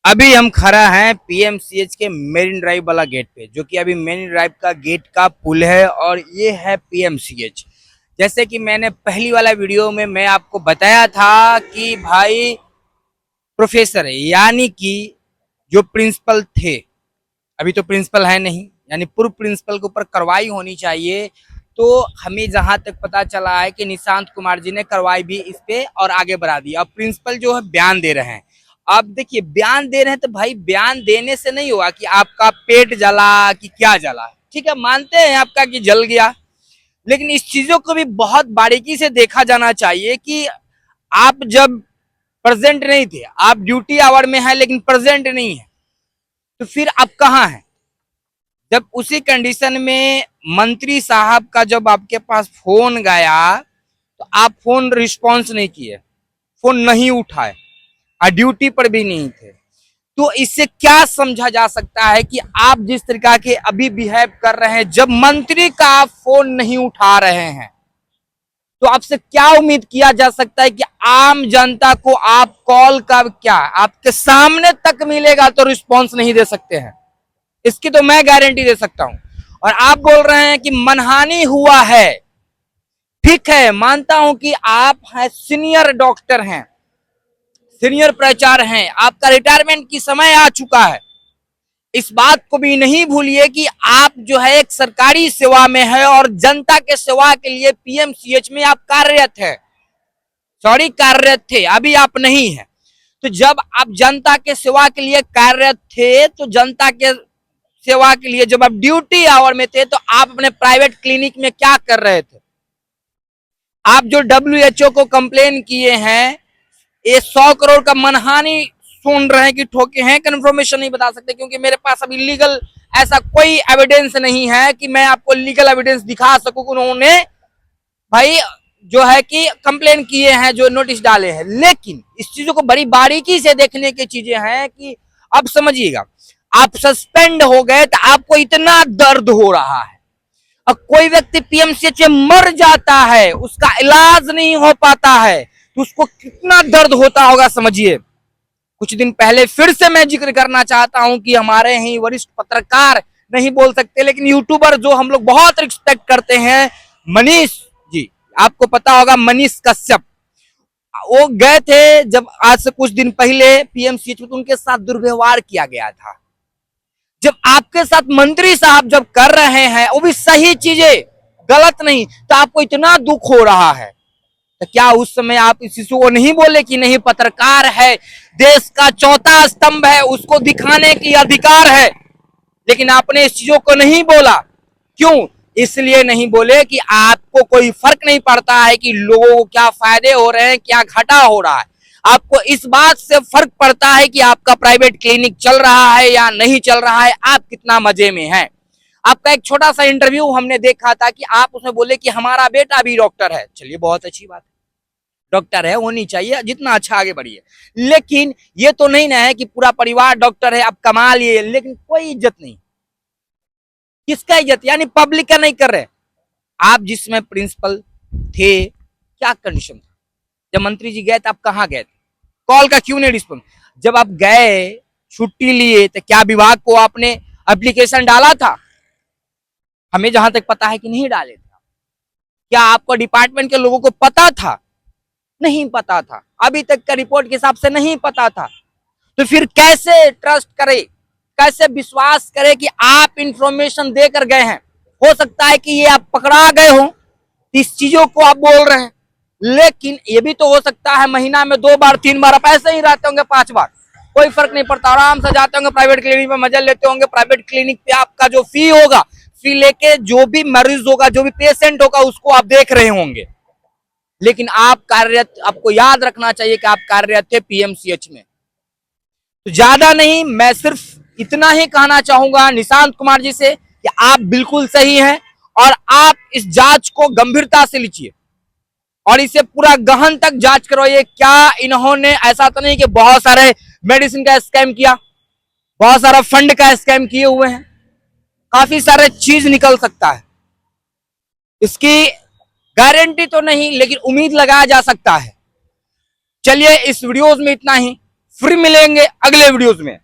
अभी हम खड़ा हैं पीएमसीएच के मेरिन ड्राइव वाला गेट पे, जो कि अभी मेरिन ड्राइव का गेट का पुल है और ये है पीएमसीएच। जैसे कि मैंने पहली वाला वीडियो में मैं आपको बताया था कि भाई प्रोफेसर यानी कि जो प्रिंसिपल थे, अभी तो प्रिंसिपल है नहीं, यानी पूर्व प्रिंसिपल के ऊपर कार्रवाई होनी चाहिए। तो हमें जहां तक पता चला है कि निशांत कुमार जी ने कार्रवाई भी इस पे और आगे बढ़ा दी। अब प्रिंसिपल जो है बयान दे रहे हैं। अब देखिए बयान दे रहे हैं तो भाई बयान देने से नहीं होगा कि आपका पेट जला कि क्या जला। ठीक है, मानते हैं आपका कि जल गया, लेकिन इस चीजों को भी बहुत बारीकी से देखा जाना चाहिए कि आप जब प्रेजेंट नहीं थे, आप ड्यूटी आवर में है लेकिन प्रेजेंट नहीं है, तो फिर आप कहाँ हैं? जब उसी कंडीशन में मंत्री साहब का जब आपके पास फोन गया तो आप फोन रिस्पॉन्स नहीं किए, फोन नहीं उठाए और ड्यूटी पर भी नहीं थे। तो इससे क्या समझा जा सकता है कि आप जिस तरीका के अभी बिहेव कर रहे हैं, जब मंत्री का आप फोन नहीं उठा रहे हैं, तो आपसे क्या उम्मीद किया जा सकता है कि आम जनता को आप कॉल का क्या आपके सामने तक मिलेगा तो रिस्पॉन्स नहीं दे सकते हैं? इसकी तो मैं गारंटी दे सकता हूं। और आप बोल रहे हैं कि मनहानि हुआ है। ठीक है, मानता हूं कि आप हैं सीनियर डॉक्टर हैं, सीनियर प्राचार्य हैं, आपका रिटायरमेंट की समय आ चुका है। इस बात को भी नहीं भूलिए कि आप जो है एक सरकारी सेवा में है और जनता के सेवा के लिए पीएमसीएच में आप कार्यरत है, सॉरी कार्यरत थे, अभी आप नहीं है। तो जब आप जनता के सेवा के लिए कार्यरत थे, तो जनता के सेवा के लिए जब आप ड्यूटी आवर में थे, तो आप अपने प्राइवेट क्लिनिक में क्या कर रहे थे? आप जो WHO को कंप्लेन किए हैं, ये 100 करोड़ का मनहानि सुन रहे हैं कि ठोके हैं, कंफर्मेशन नहीं बता सकते क्योंकि मेरे पास अभी लीगल ऐसा कोई एविडेंस नहीं है कि मैं आपको लीगल एविडेंस दिखा सकूं कि उन्होंने भाई जो है कि कंप्लेन किए हैं, जो नोटिस डाले हैं। लेकिन इस चीजों को बड़ी बारीकी से देखने की चीजें हैं कि अब समझिएगा, आप सस्पेंड हो गए तो आपको इतना दर्द हो रहा है। अब कोई व्यक्ति पीएमसीएच में मर जाता है, उसका इलाज नहीं हो पाता है, तो उसको कितना दर्द होता होगा समझिए। कुछ दिन पहले फिर से मैं जिक्र करना चाहता हूं कि हमारे ही वरिष्ठ पत्रकार, नहीं बोल सकते लेकिन यूट्यूबर जो हम लोग बहुत रिस्पेक्ट करते हैं, मनीष जी, आपको पता होगा मनीष कश्यप, वो गए थे जब आज से कुछ दिन पहले पीएमसीएच में, तो उनके साथ दुर्व्यवहार किया गया था। जब आपके साथ मंत्री साहब जब कर रहे हैं वो भी सही चीजें, गलत नहीं, तो आपको इतना दुख हो रहा है, तो क्या उस समय आप इस शिशु को नहीं बोले कि नहीं पत्रकार है, देश का चौथा स्तंभ है, उसको दिखाने की अधिकार है? लेकिन आपने इस चीजों को नहीं बोला। क्यों? इसलिए नहीं बोले कि आपको कोई फर्क नहीं पड़ता है कि लोगों को क्या फायदे हो रहे हैं, क्या घाटा हो रहा है। आपको इस बात से फर्क पड़ता है कि आपका प्राइवेट क्लिनिक चल रहा है या नहीं चल रहा है, आप कितना मजे में हैं। आपका एक छोटा सा इंटरव्यू हमने देखा था कि आप उसमें बोले कि हमारा बेटा भी डॉक्टर है। चलिए बहुत अच्छी बात है, डॉक्टर है, होनी चाहिए, जितना अच्छा आगे बढ़िए। लेकिन ये तो नहीं ना है कि पूरा परिवार डॉक्टर है, आप कमा लिए लेकिन कोई इज्जत नहीं। किसका इज्जत? यानी पब्लिक का नहीं कर रहे। आप जिसमें प्रिंसिपल थे, क्या कंडीशन था? जब मंत्री जी गए तो आप कहाँ गए थे? कॉल का क्यों नहीं रिस्पॉन्स? जब आप गए छुट्टी लिए तो क्या विभाग को आपने एप्लीकेशन डाला था? हमें जहां तक पता है कि नहीं डाले थे। क्या आपको डिपार्टमेंट के लोगों को पता था? नहीं पता था, अभी तक का रिपोर्ट के हिसाब से नहीं पता था। तो फिर कैसे ट्रस्ट करे, कैसे विश्वास करे कि आप इंफॉर्मेशन देकर गए हैं? हो सकता है कि ये आप पकड़ा गए हो, इस चीजों को आप बोल रहे हैं, लेकिन ये भी तो हो सकता है महीना में 2 बार 3 बार आप ऐसे ही रहते होंगे, 5 बार, कोई फर्क नहीं पड़ता, आराम से जाते होंगे प्राइवेट क्लिनिक में, मजा लेते होंगे। प्राइवेट क्लिनिक पे आपका जो फी होगा, फी लेके जो भी मरीज होगा, जो भी पेशेंट होगा, उसको आप देख रहे होंगे। लेकिन आप कार्यरत, आपको याद रखना चाहिए कि आप कार्यरत थे पीएमसीएच में। तो ज्यादा नहीं, मैं सिर्फ इतना ही कहना चाहूंगा निशांत कुमार जी से कि आप बिल्कुल सही हैं और आप इस जांच को गंभीरता से लीजिए और इसे पूरा गहन तक जांच करवाइए। क्या इन्होंने, ऐसा तो नहीं कि बहुत सारे मेडिसिन का स्कैम किया, बहुत सारा फंड का स्कैम किए हुए हैं, काफी सारे चीज निकल सकता है, इसकी गारंटी तो नहीं लेकिन उम्मीद लगाया जा सकता है। चलिए इस वीडियोस में इतना ही। फिर मिलेंगे अगले वीडियोस में।